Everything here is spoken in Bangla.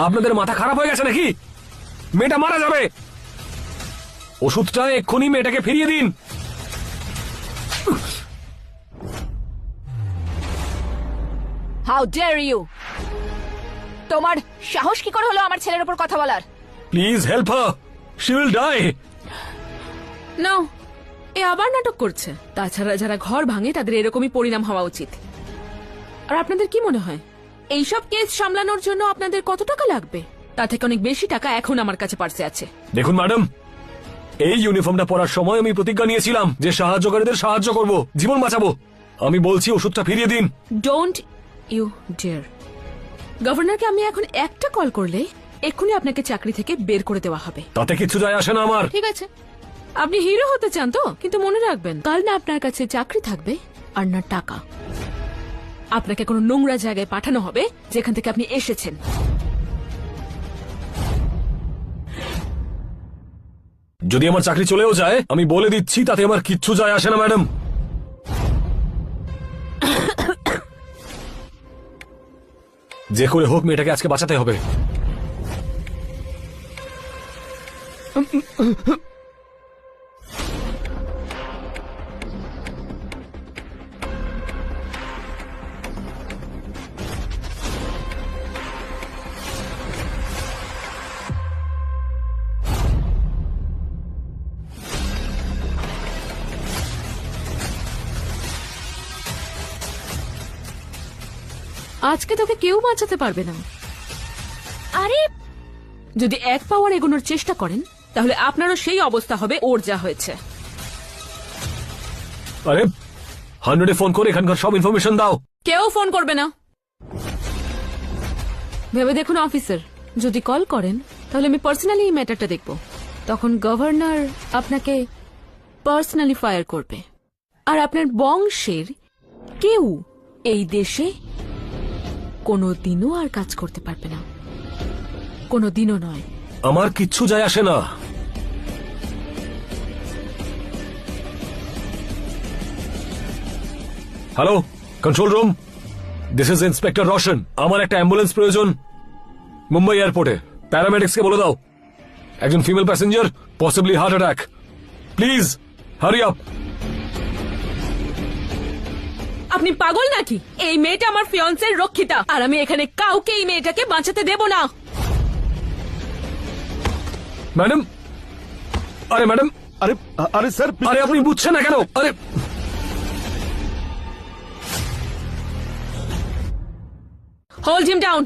আপনাদের মাথা খারাপ হয়ে গেছে নাকি? মেয়েটা মারা যাবে। ওষুধটা এক্ষুনি মেয়েটাকে ফিরিয়ে দিন। How dare you! তোমার সাহস কি করে হলো আমার ছেলের উপর কথা বলার? Please help her, she will die. Now, এ আবার নাটক করছে। তাছাড়া যারা ঘর ভাঙে তাদের এরকমই পরিণাম হওয়া উচিত। আর আপনাদের কি মনে হয় এইসব কেস সামলানোর জন্য আপনাদের কত টাকা লাগবে? তা থেকে অনেক বেশি টাকা এখন আমার কাছে পার্সে আছে। দেখুন ম্যাডাম, এই ইউনিফর্মটা পরার সময় আমি প্রতিজ্ঞা নিয়েছিলাম যে সাহায্যকারীদের সাহায্য করব, জীবন বাঁচাবো। আমি বলছি ওষুধটা ফিরিয়ে দিন। Don't you dare. গভর্নরকে আমি এখন একটা কল করলে এক্ষুনি আপনাকে চাকরি থেকে বের করে দেওয়া হবে। তাতে কিছু যায় আসে না আমার। ঠিক আছে, আপনি হিরো হতে চান তো, কিন্তু মনে রাখবেন কাল না আপনার কাছে চাকরি থাকবে আর না টাকা। আপনাকে কোনো নোংরা জায়গায় পাঠানো হবে যেখান থেকে আপনি এসেছেন। যদি আমার চাকরি চলেও যায়, আমি বলে দিচ্ছি তাতে আমার কিচ্ছু যায় আসে না ম্যাডাম। যে করে হোক মেয়েটাকে আজকে বাঁচাতে হবে। আজকে তোকে কেউ বাঁচাতে পারবে না। আরে যদি এক পাওয়ার এগোনোর চেষ্টা করেন তাহলে আপনারও সেই অবস্থা হবে ওর যা হয়েছে। আরে 100-এ ফোন করে এখানকার সব ইনফরমেশন দাও। কেউ ফোন করবে না। ভেবে দেখুন অফিসার, যদি কল করেন তাহলে আমি পার্সোনালি এই ম্যাটারটা দেখব। তখন গভর্নর আপনাকে পার্সোনালি ফায়ার করবে, আর আপনার বংশের কেউ এই দেশে কোনোদিনও আর কাজ করতে পারবে না। কোনোদিনও নয়। আমার কিচ্ছু যায় আসে না। Hello, control room, this is inspector Roshan. আমার একটা অ্যাম্বুলেন্স প্রয়োজন মুম্বাই এয়ারপোর্টে। প্যারামেডিক্সকে বলে দাও একজন female passenger, possibly heart attack. Please hurry up. আপনি পাগল নাকি? এই মেয়েটা আমার ফিয়ান্সের রক্ষিতা, আর আমি এখানে কাউকে এই মেয়েটাকে বাঁচাতে দেব না। ম্যাডাম, আরে ম্যাডাম, আরে আরে স্যার, আরে আপনি বুঝছেন না কেন? আরে হোল্ড হিম ডাউন।